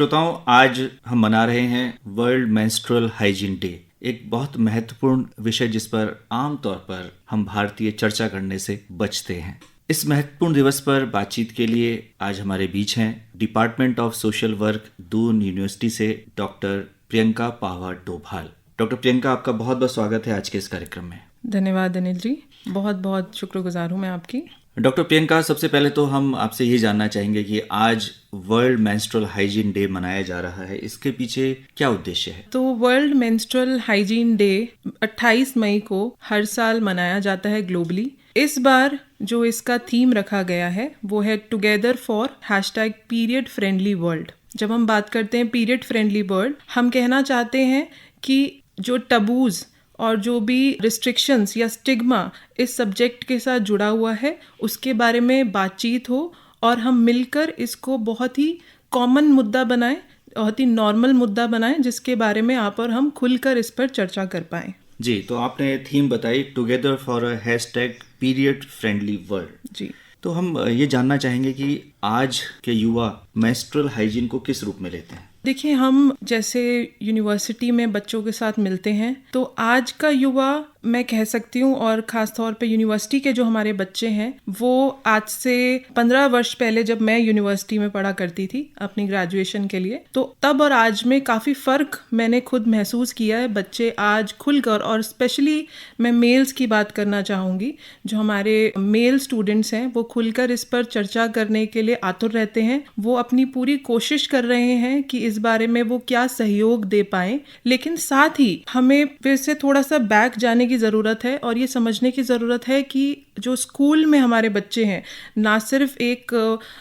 श्रोताओं, आज हम मना रहे हैं वर्ल्ड मेंस्ट्रुअल हाइजीन डे। एक बहुत महत्वपूर्ण विषय जिस पर आमतौर पर हम भारतीय चर्चा करने से बचते हैं। इस महत्वपूर्ण दिवस पर बातचीत के लिए आज हमारे बीच हैं department of social work, Doon university से डॉक्टर प्रियंका पाहवा डोभाल। डॉक्टर प्रियंका, आपका बहुत बहुत स्वागत है आज के इस कार्यक्रम में। धन्यवाद अनिल जी, बहुत बहुत शुक्रगुजार हूँ मैं आपकी। डॉक्टर प्रियंका, सबसे पहले तो हम आपसे ये जानना चाहेंगे कि आज वर्ल्ड मेंस्ट्रुअल हाइजीन डे मनाया जा रहा है, इसके पीछे क्या उद्देश्य है? तो वर्ल्ड मेंस्ट्रुअल हाइजीन डे 28 मई को हर साल मनाया जाता है ग्लोबली। इस बार जो इसका थीम रखा गया है वो है together for #period friendly world. जब हम बात करते हैं पीरियड फ्रेंडली वर्ल्ड, हम कहना चाहते हैं कि जो टबूज और जो भी रिस्ट्रिक्शंस या स्टिग्मा इस सब्जेक्ट के साथ जुड़ा हुआ है उसके बारे में बातचीत हो और हम मिलकर इसको बहुत ही कॉमन मुद्दा बनाएं, बहुत ही नॉर्मल मुद्दा बनाएं, जिसके बारे में आप और हम खुलकर इस पर चर्चा कर पाएं। जी, तो आपने थीम बताई together for #period friendly world. जी, तो हम ये जानना चाहेंगे कि आज के युवा मेंस्ट्रुअल हाइजीन को किस रूप में लेते हैं? देखिए, हम जैसे यूनिवर्सिटी में बच्चों के साथ मिलते हैं तो आज का युवा, मैं कह सकती हूँ, और ख़ास तौर पे यूनिवर्सिटी के जो हमारे बच्चे हैं वो आज से 15 वर्ष पहले जब मैं यूनिवर्सिटी में पढ़ा करती थी अपनी ग्रेजुएशन के लिए, तो तब और आज में काफ़ी फ़र्क मैंने खुद महसूस किया है। बच्चे आज खुलकर, और स्पेशली मैं मेल्स की बात करना चाहूँगी, जो हमारे मेल स्टूडेंट्स हैं वो खुलकर इस पर चर्चा करने के लिए आतुर रहते हैं। वो अपनी पूरी कोशिश कर रहे हैं कि इस बारे में वो क्या सहयोग दे पाएं, लेकिन साथ ही हमें फिर से थोड़ा सा बैक जाने की ज़रूरत है और ये समझने की ज़रूरत है कि जो स्कूल में हमारे बच्चे हैं, ना सिर्फ एक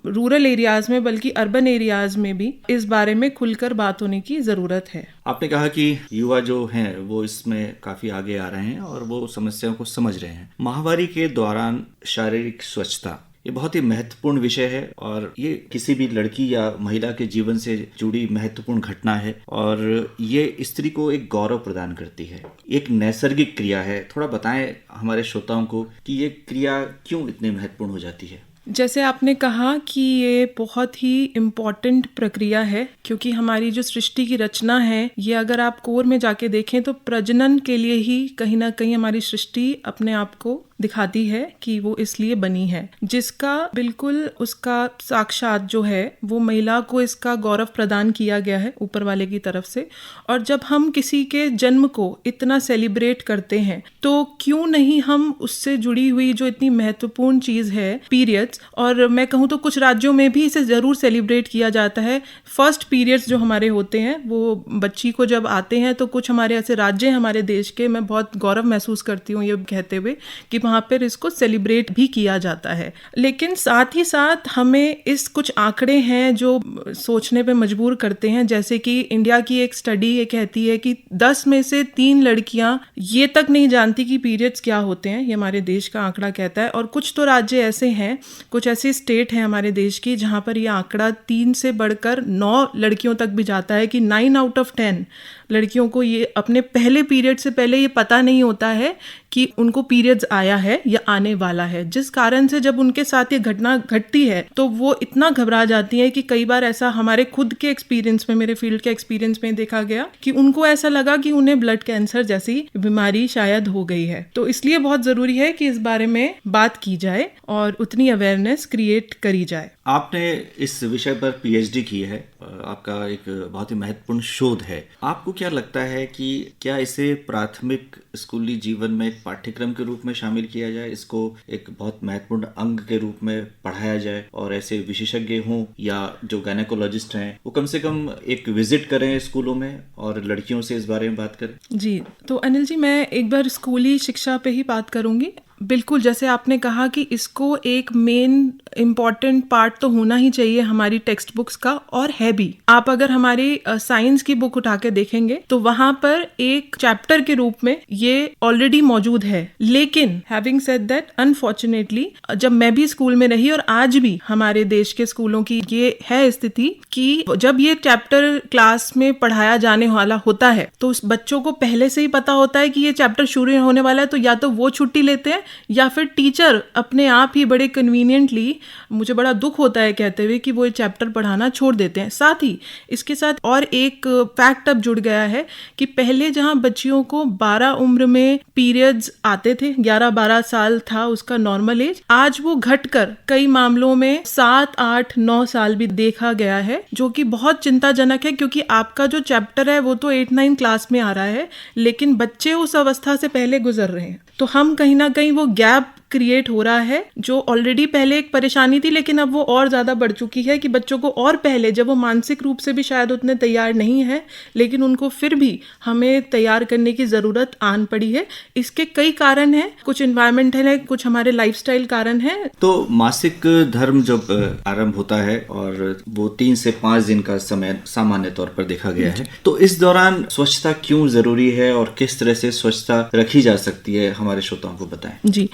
रूरल एरियाज़ में बल्कि अर्बन एरियाज़ में भी इस बारे में खुलकर बात होने की ज़रूरत है। आपने कहा कि युवा जो हैं वो इसमें काफ़ी आगे आ रहे हैं और वो समस्याओं को समझ रहे हैं। माहवारी के दौरान शारीरिक स्वच्छता ये बहुत ही महत्वपूर्ण विषय है और ये किसी भी लड़की या महिला के जीवन से जुड़ी महत्वपूर्ण घटना है और ये स्त्री को एक गौरव प्रदान करती है, एक नैसर्गिक क्रिया है। थोड़ा बताएं हमारे श्रोताओं को कि ये क्रिया क्यों इतनी महत्वपूर्ण हो जाती है। जैसे आपने कहा कि ये बहुत ही इम्पॉर्टेंट प्रक्रिया है, क्योंकि हमारी जो सृष्टि की रचना है ये अगर आप कोर में जाके देखें तो प्रजनन के लिए ही कहीं ना कहीं हमारी सृष्टि अपने आप को दिखाती है कि वो इसलिए बनी है, जिसका बिल्कुल उसका साक्षात जो है वो महिला को इसका गौरव प्रदान किया गया है ऊपर वाले की तरफ से। और जब हम किसी के जन्म को इतना सेलिब्रेट करते हैं तो क्यों नहीं हम उससे जुड़ी हुई जो इतनी महत्वपूर्ण चीज़ है पीरियड्स, और मैं कहूँ तो कुछ राज्यों में भी इसे ज़रूर सेलिब्रेट किया जाता है। फर्स्ट पीरियड्स जो हमारे होते हैं वो बच्ची को जब आते हैं तो कुछ हमारे ऐसे राज्य हैं हमारे देश के, मैं बहुत गौरव महसूस करती हूँ ये कहते हुए कि वहाँ पर इसको सेलिब्रेट भी किया जाता है। लेकिन साथ ही साथ हमें इस कुछ आंकड़े हैं जो सोचने पे मजबूर करते हैं, जैसे कि इंडिया की एक स्टडी ये कहती है कि 10 में से 3 लड़कियां ये तक नहीं जानती कि पीरियड्स क्या होते हैं। ये हमारे देश का आंकड़ा कहता है। और कुछ तो राज्य ऐसे हैं, कुछ ऐसी स्टेट हैं हमारे देश की जहाँ पर ये आंकड़ा 3 से बढ़कर 9 लड़कियों तक भी जाता है कि 9 आउट ऑफ 10 लड़कियों को ये अपने पहले पीरियड से पहले ये पता नहीं होता है कि उनको पीरियड्स आया है या आने वाला है, जिस कारण से जब उनके साथ ये घटना घटती है तो वो इतना घबरा जाती है कि कई बार ऐसा हमारे खुद के एक्सपीरियंस में, मेरे फील्ड के एक्सपीरियंस में देखा गया कि उनको ऐसा लगा कि उन्हें ब्लड कैंसर जैसी बीमारी शायद हो गई है। तो इसलिए बहुत ज़रूरी है कि इस बारे में बात की जाए और उतनी अवेयरनेस क्रिएट करी जाए। आपने इस विषय पर PhD की है, आपका एक बहुत ही महत्वपूर्ण शोध है। आपको क्या लगता है कि क्या इसे प्राथमिक स्कूली जीवन में एक पाठ्यक्रम के रूप में शामिल किया जाए, इसको एक बहुत महत्वपूर्ण अंग के रूप में पढ़ाया जाए और ऐसे विशेषज्ञ हों या जो गायनेकोलॉजिस्ट हैं वो कम से कम एक विजिट करें स्कूलों में और लड़कियों से इस बारे में बात करें? जी, तो अनिल जी, मैं एक बार स्कूली शिक्षा पे ही बात करूंगी। बिल्कुल, जैसे आपने कहा कि इसको एक मेन इम्पॉर्टेंट पार्ट तो होना ही चाहिए हमारी टेक्स्ट बुक्स का, और है भी। आप अगर हमारी साइंस की बुक उठा के देखेंगे तो वहां पर एक चैप्टर के रूप में ये ऑलरेडी मौजूद है। लेकिन हैविंग सेड दैट, अनफॉर्चुनेटली जब मैं भी स्कूल में रही और आज भी हमारे देश के स्कूलों की ये है स्थिति कि जब ये चैप्टर क्लास में पढ़ाया जाने वाला होता है तो उस बच्चों को पहले से ही पता होता है कि ये चैप्टर शुरू होने वाला है, तो या तो वो छुट्टी लेते हैं या फिर टीचर अपने आप ही बड़े कन्वीनियंटली, मुझे बड़ा दुख होता है कहते हुए, कि वो ये चैप्टर पढ़ाना छोड़ देते हैं। साथ ही इसके साथ और एक फैक्ट अब जुड़ गया है कि पहले जहाँ बच्चियों को 12 उम्र में पीरियड्स आते थे, 11-12 साल था उसका नॉर्मल एज, आज वो घटकर कई मामलों में 7, 8, 9 साल भी देखा गया है, जो कि बहुत चिंताजनक है, क्योंकि आपका जो चैप्टर है वो तो 8-9 क्लास में आ रहा है, लेकिन बच्चे उस अवस्था से पहले गुजर रहे हैं। तो हम कहीं ना कहीं वो गैप क्रिएट हो रहा है, जो ऑलरेडी पहले एक परेशानी थी, लेकिन अब वो और ज़्यादा बढ़ चुकी है कि बच्चों को और पहले, जब वो मानसिक रूप से भी शायद उतने तैयार नहीं है, लेकिन उनको फिर भी हमें तैयार करने की ज़रूरत आन पड़ी है। इसके कई कारण हैं, कुछ इन्वायरमेंटल है, कुछ हमारे लाइफस्टाइल कारण हैं। तो मासिक धर्म जब आरंभ होता है और वो 3 से 5 दिन का समय सामान्य तौर पर देखा गया है, तो इस दौरान स्वच्छता क्यों जरूरी है और किस तरह से स्वच्छता रखी जा सकती है, हमारे श्रोताओं को बताएं। जी,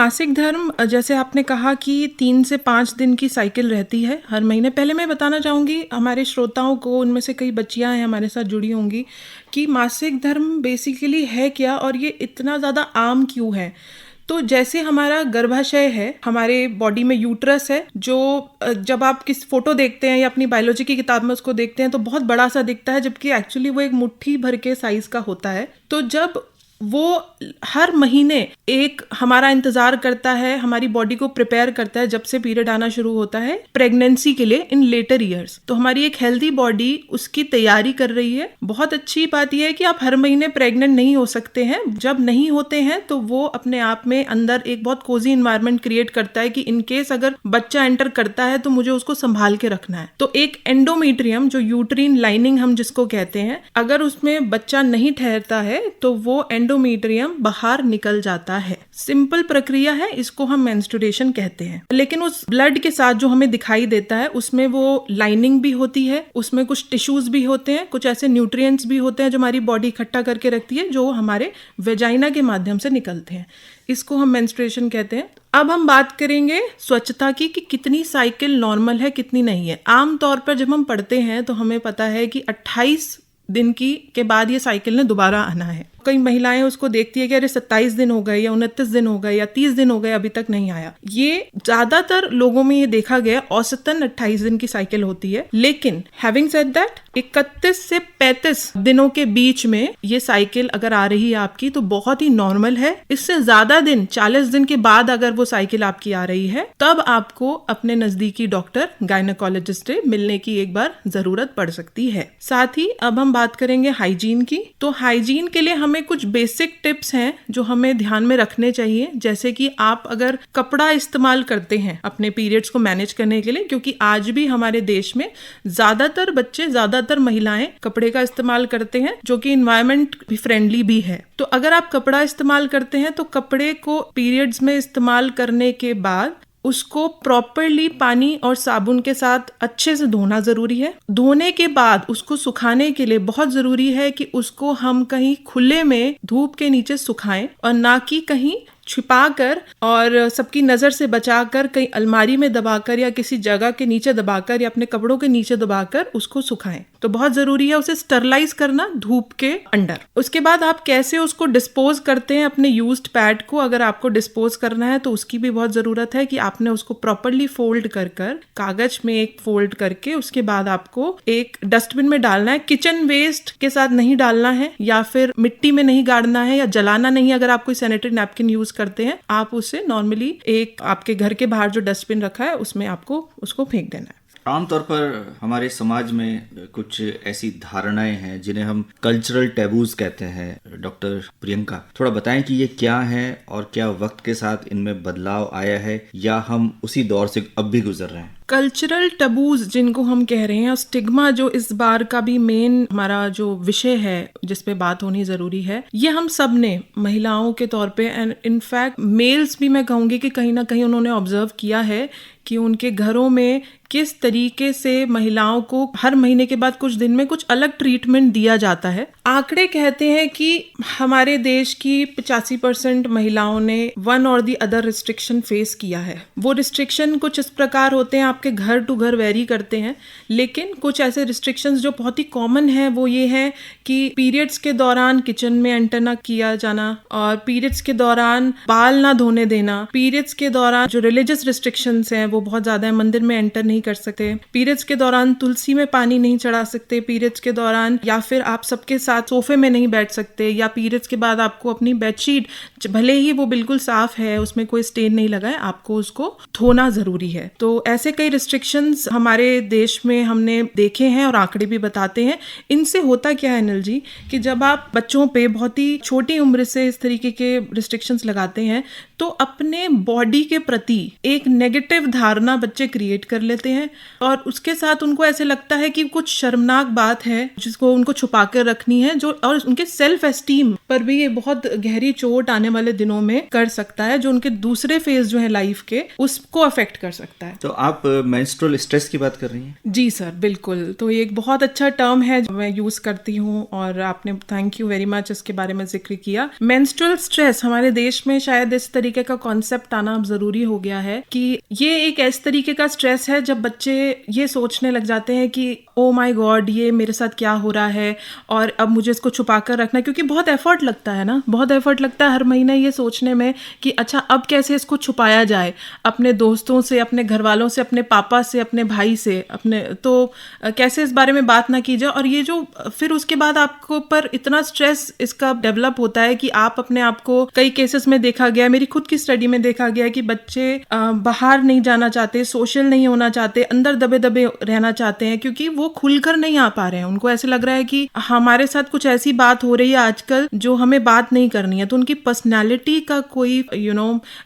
मासिक धर्म, जैसे आपने कहा कि 3 से 5 दिन की साइकिल रहती है हर महीने। पहले मैं बताना चाहूँगी हमारे श्रोताओं को, उनमें से कई बच्चियां हैं हमारे साथ जुड़ी होंगी, कि मासिक धर्म बेसिकली है क्या और ये इतना ज़्यादा आम क्यों है। तो जैसे हमारा गर्भाशय है, हमारे बॉडी में यूट्रस है, जो जब आप किस फोटो देखते हैं या अपनी बायोलॉजी की किताब में उसको देखते हैं तो बहुत बड़ा सा दिखता है, जबकि एक्चुअली वो एक मुट्ठी भर के साइज का होता है। तो जब वो हर महीने एक हमारा इंतजार करता है, हमारी बॉडी को प्रिपेयर करता है जब से पीरियड आना शुरू होता है प्रेगनेंसी के लिए इन लेटर ईयर्स। तो हमारी एक हेल्दी बॉडी उसकी तैयारी कर रही है। बहुत अच्छी बात यह है कि आप हर महीने प्रेग्नेंट नहीं हो सकते हैं। जब नहीं होते हैं तो वो अपने आप में अंदर एक बहुत कोजी इन्वायरमेंट क्रिएट करता है कि इन केस अगर बच्चा एंटर करता है तो मुझे उसको संभाल के रखना है। तो एक एंडोमेट्रियम, जो यूट्रीन लाइनिंग हम जिसको कहते हैं, अगर उसमें बच्चा नहीं ठहरता है तो वो एंडोमेट्रियम बाहर निकल जाता है। सिंपल प्रक्रिया है, इसको हम मेंस्ट्रुएशन कहते हैं। लेकिन उस ब्लड के साथ जो हमें दिखाई देता है उसमें वो लाइनिंग भी होती है, उसमें कुछ टिश्यूज भी होते हैं, कुछ ऐसे न्यूट्रिएंट्स भी होते हैं जो हमारी बॉडी इकट्ठा करके रखती है, जो हमारे वेजाइना के माध्यम से निकलते हैं। इसको हम मेंस्ट्रुएशन कहते हैं। अब हम बात करेंगे स्वच्छता की कि कितनी साइकिल नॉर्मल है, कितनी नहीं है। आमतौर पर जब हम पढ़ते हैं तो हमें पता है कि 28 दिन के बाद ये साइकिल ने दोबारा आना है। कई महिलाएं उसको देखती है कि अरे 27 दिन हो गए या 29 दिन हो गए या 30 दिन हो गए, अभी तक नहीं आया। ये ज्यादातर लोगों में ये देखा गया औसतन 28 दिन की साइकिल होती है। लेकिन हैविंग सेड दैट, 31 से 35 दिनों के बीच में ये साइकिल अगर आ रही है आपकी तो बहुत ही नॉर्मल है। इससे ज्यादा दिन, 40 दिन के बाद अगर वो साइकिल आपकी आ रही है, तब आपको अपने नजदीकी डॉक्टर, गायनेकोलॉजिस्ट से मिलने की एक बार जरूरत पड़ सकती है। साथ ही अब हम बात करेंगे हाइजीन की। तो हाइजीन के लिए हमें कुछ बेसिक टिप्स हैं जो हमें ध्यान में रखने चाहिए। जैसे कि आप अगर कपड़ा इस्तेमाल करते हैं अपने पीरियड्स को मैनेज करने के लिए, क्योंकि आज भी हमारे देश में ज्यादातर बच्चे, ज्यादातर महिलाएं कपड़े का इस्तेमाल करते हैं, जो कि इन्वायरमेंट भी फ्रेंडली भी है। तो अगर आप कपड़ा इस्तेमाल करते हैं तो कपड़े को पीरियड्स में इस्तेमाल करने के बाद उसको प्रॉपरली पानी और साबुन के साथ अच्छे से धोना जरूरी है। धोने के बाद उसको सुखाने के लिए बहुत जरूरी है कि उसको हम कहीं खुले में धूप के नीचे सुखाएं, और ना कि कहीं छिपाकर और सबकी नजर से बचाकर कहीं अलमारी में दबाकर या किसी जगह के नीचे दबाकर या अपने कपड़ों के नीचे दबाकर उसको सुखाएं। तो बहुत जरूरी है उसे स्टरलाइज करना धूप के अंडर। उसके बाद आप कैसे उसको डिस्पोज करते हैं अपने यूज्ड पैड को, अगर आपको डिस्पोज करना है तो उसकी भी बहुत जरूरत है कि आपने उसको प्रॉपरली फोल्ड कर कागज में एक फोल्ड करके उसके बाद आपको एक डस्टबिन में डालना है। किचन वेस्ट के साथ नहीं डालना है, या फिर मिट्टी में नहीं गाड़ना है, या जलाना नहीं। अगर आप कोई सैनिटरी नैपकिन यूज करते हैं, आप उसे नॉर्मली एक आपके घर के बाहर जो डस्टबिन रखा है उसमें आपको उसको फेंक देना है। आमतौर पर हमारे समाज में कुछ ऐसी धारणाएं हैं जिन्हें हम कल्चरल टैबूज कहते हैं। डॉक्टर प्रियंका, थोड़ा बताएं कि ये क्या है और क्या वक्त के साथ इनमें बदलाव आया है या हम उसी दौर से अब भी गुजर रहे हैं। कल्चरल टबूज जिनको हम कह रहे हैं, और स्टिग्मा जो इस बार का भी मेन हमारा जो विषय है जिस पे बात होनी जरूरी है, ये हम सब ने महिलाओं के तौर पे एंड इनफैक्ट मेल्स भी मैं कहूँगी कि कहीं ना कहीं उन्होंने ऑब्जर्व किया है कि उनके घरों में किस तरीके से महिलाओं को हर महीने के बाद कुछ दिन में कुछ अलग ट्रीटमेंट दिया जाता है। आंकड़े कहते हैं कि हमारे देश की 85% महिलाओं ने वन और दी अदर रिस्ट्रिक्शन फेस किया है। वो रिस्ट्रिक्शन कुछ इस प्रकार होते हैं, आप आपके घर टू घर वेरी करते हैं, लेकिन कुछ ऐसे रिस्ट्रिक्शंस जो बहुत ही कॉमन है वो ये है कि पीरियड्स के दौरान किचन में एंटर ना किया जाना, और पीरियड्स के दौरान बाल ना धोने देना, पीरियड्स के दौरान जो रिलीजियस रिस्ट्रिक्शंस हैं वो बहुत ज़्यादा है, मंदिर में एंटर नहीं कर सकते, पीरियड्स के दौरान तुलसी में पानी नहीं चढ़ा सकते, पीरियड्स के दौरान या फिर आप सबके साथ सोफे में नहीं बैठ सकते, या पीरियड्स के बाद आपको अपनी बेडशीट भले ही वो बिल्कुल साफ है, उसमें कोई स्टेन नहीं लगा है, आपको उसको धोना ज़रूरी है। तो ऐसे कई रिस्ट्रिक्शंस हमारे देश में हमने देखे हैं और आंकड़े भी बताते हैं। इनसे होता क्या है अनिल जी कि जब आप बच्चों पे बहुत ही छोटी उम्र से इस तरीके के रिस्ट्रिक्शंस लगाते हैं तो अपने बॉडी के प्रति एक नेगेटिव धारणा बच्चे क्रिएट कर लेते हैं, और उसके साथ उनको ऐसे लगता है कि कुछ शर्मनाक बात है जिसको उनको छुपा कर रखनी है, जो और उनके सेल्फ एस्टीम पर भी ये बहुत गहरी चोट आने वाले दिनों में कर सकता है, जो उनके दूसरे फेज जो है लाइफ के उसको अफेक्ट कर सकता है। तो आप मेंस्ट्रुअल स्ट्रेस की बात कर रही हैं? जी सर, बिल्कुल। तो ये एक बहुत अच्छा टर्म है जो मैं यूज करती हूँ, और आपने थैंक यू वेरी मच इसके बारे में जिक्र किया। मेंस्ट्रुअल स्ट्रेस हमारे देश में शायद इस तरीके का कॉन्सेप्ट आना अब जरूरी हो गया है कि ये एक ऐसे तरीके का स्ट्रेस है जब बच्चे ये सोचने लग जाते हैं कि ओ माय गॉड ये मेरे साथ क्या हो रहा है, और अब मुझे इसको छुपा कर रखना है, क्योंकि बहुत एफर्ट लगता है ना, बहुत एफर्ट लगता है हर महीने ये सोचने में कि अच्छा अब कैसे इसको छुपाया जाए अपने दोस्तों से, अपने घर वालों से, अपने पापा से, अपने भाई से, अपने तो कैसे इस बारे में बात ना की जाए। और ये जो फिर उसके बाद आपको पर इतना स्ट्रेस इसका डेवलप होता है कि आप अपने आप को, कई केसेस में देखा गया, मेरी खुद की स्टडी में देखा गया कि बच्चे बाहर नहीं जाना चाहते, सोशल नहीं होना चाहते, अंदर दबे दबे रहना चाहते हैं, क्योंकि वो खुलकर नहीं आ पा रहे हैं। उनको ऐसे लग रहा है कि हमारे साथ कुछ ऐसी बात हो रही है आजकल जो हमें बात नहीं करनी है, तो उनकी पर्सनैलिटी का कोई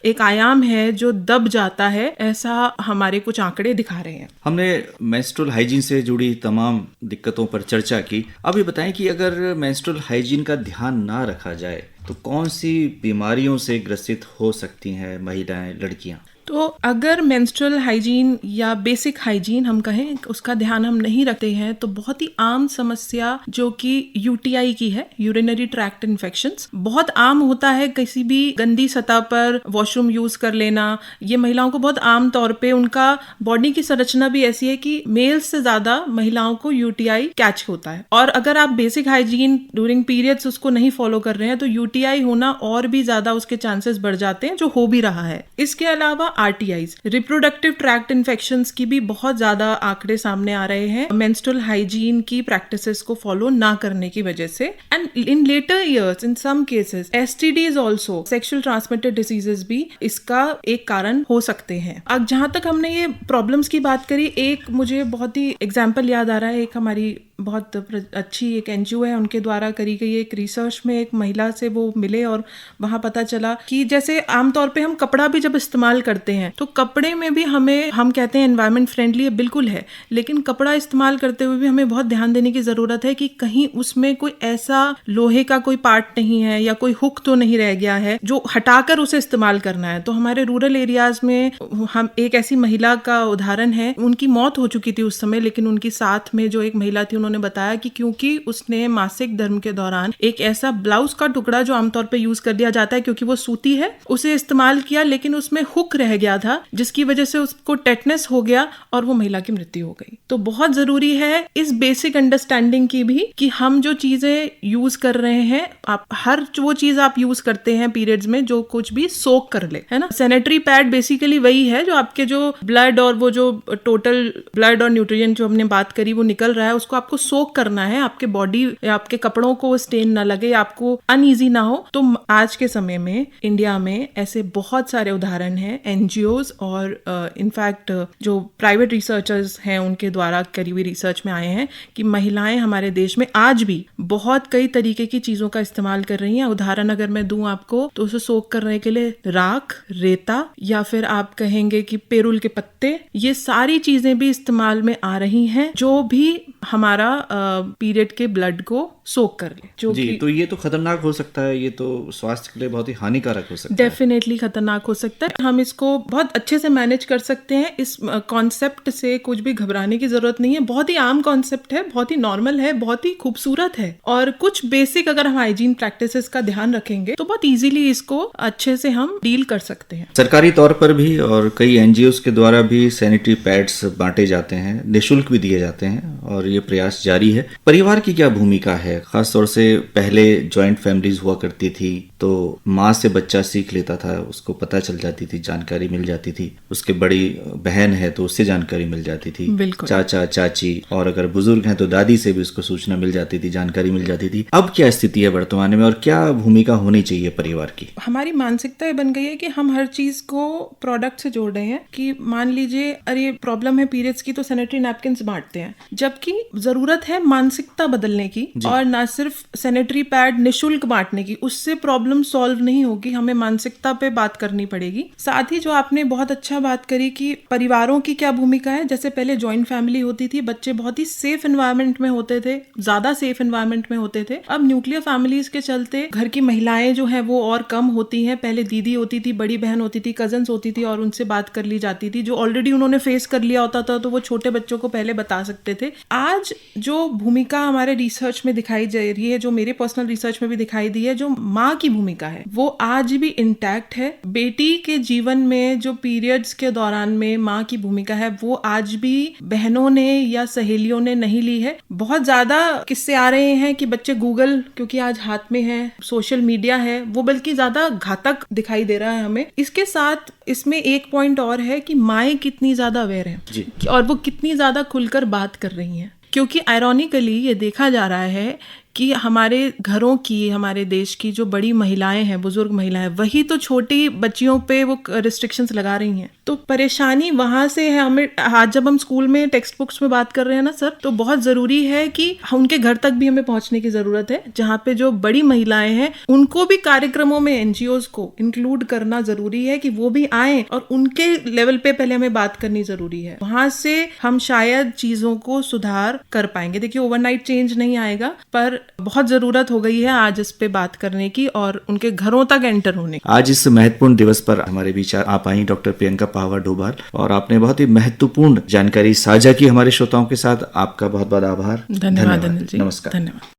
एक आयाम है जो दब जाता है, ऐसा हमारे कुछ आंकड़े दिखा रहे हैं। हमने मेंस्ट्रुअल हाइजीन से जुड़ी तमाम दिक्कतों पर चर्चा की। अब ये बताएं कि अगर मेंस्ट्रुअल हाइजीन का ध्यान ना रखा जाए तो कौन सी बीमारियों से ग्रसित हो सकती हैं महिलाएं, लड़कियां? तो अगर मेंस्ट्रुअल हाइजीन या बेसिक हाइजीन हम कहें उसका ध्यान हम नहीं रखते हैं तो बहुत ही आम समस्या जो कि यूटीआई की है, यूरिनरी ट्रैक्ट इन्फेक्शंस, बहुत आम होता है। किसी भी गंदी सतह पर वॉशरूम यूज कर लेना, ये महिलाओं को बहुत आम तौर पे, उनका बॉडी की संरचना भी ऐसी है कि मेल्स से ज्यादा महिलाओं को यूटीआई कैच होता है, और अगर आप बेसिक हाइजीन ड्यूरिंग पीरियड्स उसको नहीं फॉलो कर रहे हैं तो यूटीआई होना और भी ज्यादा उसके चांसेस बढ़ जाते हैं, जो हो भी रहा है। इसके अलावा आरटीआईज, रिप्रोडक्टिव ट्रैक्ट इन्फेक्शंस की भी बहुत ज्यादा आंकड़े सामने आ रहे हैं मेंस्ट्रुअल हाइजीन की प्रैक्टिसेस को फॉलो ना करने की वजह से। And in later years in some cases STDs also, sexual transmitted diseases भी इसका एक कारण हो सकते हैं। अब जहां तक हमने ये प्रॉब्लम्स की बात करी, एक मुझे बहुत ही एग्जाम्पल याद आ रहा है। एक हमारी बहुत अच्छी एक एनजीओ है, उनके द्वारा करी गई एक रिसर्च में एक महिला से वो मिले और वहां पता चला कि जैसे आमतौर पे हम कपड़ा भी जब इस्तेमाल करते हैं तो कपड़े में भी हम कहते हैं एनवायरमेंट फ्रेंडली है, बिल्कुल है, लेकिन कपड़ा इस्तेमाल करते हुए भी हमें बहुत ध्यान देने की जरूरत है कि कहीं उसमें कोई ऐसा लोहे का कोई पार्ट नहीं है या कोई हुक तो नहीं रह गया है जो हटाकर उसे इस्तेमाल करना है। तो हमारे रूरल एरियाज में हम एक ऐसी महिला का उदाहरण है, उनकी मौत हो चुकी थी उस समय, लेकिन उनकी साथ में जो एक महिला थी उन्होंने बताया कि क्योंकि उसने मासिक धर्म के दौरान एक ऐसा ब्लाउज का टुकड़ा जो आमतौर पे यूज कर दिया जाता है क्योंकि वो सूती है, उसे इस्तेमाल किया, लेकिन उसमें हुक रह गया था जिसकी वजह से उसको टेटनस हो गया और वो महिला की मृत्यु हो गई। तो बहुत जरूरी है इस बेसिक अंडरस्टैंडिंग की भी कि हम जो चीजें यूज कर रहे हैं, आप हर वो चीज आप यूज करते हैं पीरियड्स में जो कुछ भी सोक कर ले, है ना। सैनिटरी पैड बेसिकली वही है जो आपके जो ब्लड और वो जो टोटल ब्लड और न्यूट्रिएंट जो हमने बात करी वो निकल रहा है, उसको आपको सोक करना है, आपके बॉडी या आपके कपड़ों को स्टेन ना लगे, आपको अनईजी ना हो। तो आज के समय में इंडिया में ऐसे बहुत सारे उदाहरण हैं एनजीओज और इनफैक्ट जो प्राइवेट रिसर्चर्स हैं उनके द्वारा करी हुई रिसर्च में आए हैं कि महिलाएं हमारे देश में आज भी बहुत कई तरीके की चीजों का इस्तेमाल कर रही हैं। उदाहरण अगर मैं दूं आपको तो उसे सोक करने के लिए राख, रेता या फिर आप कहेंगे कि पेरुल के पत्ते, ये सारी चीजें भी इस्तेमाल में आ रही हैं जो भी हमारा पीरियड के ब्लड को सोक कर ले। जो जी, तो ये तो खतरनाक हो सकता है, ये तो स्वास्थ्य के लिए बहुत ही हानिकारक हो सकता है। डेफिनेटली खतरनाक हो सकता है। हम इसको बहुत अच्छे से मैनेज कर सकते हैं। इस कॉन्सेप्ट से कुछ भी घबराने की जरूरत नहीं है। बहुत ही आम कॉन्सेप्ट है, बहुत ही नॉर्मल है, बहुत ही खूबसूरत है, और कुछ बेसिक अगर हम हाइजीन प्रैक्टिसेस का ध्यान रखेंगे तो बहुत इजीली इसको अच्छे से हम डील कर सकते हैं। सरकारी तौर पर भी और कई एनजीओज के द्वारा भी सैनिटरी पैड्स बांटे जाते हैं, निःशुल्क भी दिए जाते हैं, और ये प्रयास जारी है। परिवार की क्या भूमिका है? खासतौर से पहले जॉइंट फैमिलीज हुआ करती थी तो माँ से बच्चा सीख लेता था, उसको पता चल जाती थी, जानकारी मिल जाती थी। उसके बड़ी बहन है तो उससे जानकारी मिल जाती थी, चाचा चाची, और अगर बुजुर्ग हैं तो दादी से भी उसको सूचना मिल जाती थी, जानकारी मिल जाती थी। अब क्या स्थिति है वर्तमान में और क्या भूमिका होनी चाहिए परिवार की? हमारी मानसिकता ये बन गई है कि हम हर चीज को प्रोडक्ट से जोड़ रहे हैं कि मान लीजिए अरे प्रॉब्लम है पीरियड्स की तो सैनिटरी नैपकिन बांटते हैं, जबकि जरूरत है मानसिकता बदलने की और ना सिर्फ सैनिटरी पैड निःशुल्क बांटने की। उससे प्रॉब्लम सॉल्व नहीं होगी, हमें मानसिकता पे बात करनी पड़ेगी। साथ ही जो आपने बहुत अच्छा बात करी कि परिवारों की क्या भूमिका है। जैसे पहले जॉइंट फैमिली होती थी, बच्चे बहुत ही सेफ एनवायरनमेंट में होते थे, ज्यादा सेफ एनवायरनमेंट में होते थे। अब न्यूक्लियर फैमिलीज के चलते घर की महिलाएं जो है वो और कम होती हैं। पहले दीदी होती थी, बड़ी बहन होती थी, कजन्स होती थी, और उनसे बात कर ली जाती थी। जो ऑलरेडी उन्होंने फेस कर लिया होता था तो वो छोटे बच्चों को पहले बता सकते थे। आज जो भूमिका हमारे रिसर्च में दिखाई जा रही है, जो मेरे पर्सनल रिसर्च में भी दिखाई दी है, जो माँ की भूमिका है वो आज भी इंटैक्ट है। बेटी के जीवन में जो पीरियड्स के दौरान में माँ की भूमिका है वो आज भी बहनों ने या सहेलियों ने नहीं ली है। बहुत ज्यादा किस्से आ रहे हैं कि बच्चे गूगल, क्योंकि आज हाथ में है, सोशल मीडिया है, वो बल्कि ज्यादा घातक दिखाई दे रहा है हमें। इसके साथ इसमें एक पॉइंट और है कि माएँ कितनी ज्यादा अवेयर हैं और वो कितनी ज्यादा खुलकर बात कर रही हैं। क्योंकि आयरॉनिकली ये देखा जा रहा है कि हमारे घरों की, हमारे देश की जो बड़ी महिलाएं हैं, बुजुर्ग महिलाएं, वही तो छोटी बच्चियों पे वो रिस्ट्रिक्शंस लगा रही हैं। तो परेशानी वहां से है। हमें आज जब हम स्कूल में टेक्स्ट बुक्स में बात कर रहे हैं ना सर, तो बहुत जरूरी है कि उनके घर तक भी हमें पहुंचने की जरूरत है। जहाँ पे जो बड़ी महिलाएं हैं उनको भी कार्यक्रमों में एनजीओज को इंक्लूड करना जरूरी है कि वो भी आए और उनके लेवल पे पहले हमें बात करनी जरूरी है। वहां से हम शायद चीजों को सुधार कर पाएंगे। देखिए ओवरनाइट चेंज नहीं आएगा, पर बहुत जरूरत हो गई है आज इस पे बात करने की और उनके घरों तक एंटर होने की। आज इस महत्वपूर्ण दिवस पर हमारे बीच आप आई डॉक्टर प्रियंका पावा डोभाल, और आपने बहुत ही महत्वपूर्ण जानकारी साझा की हमारे श्रोताओं के साथ। आपका बहुत बहुत आभार। धन्यवाद। नमस्कार। धन्यवाद।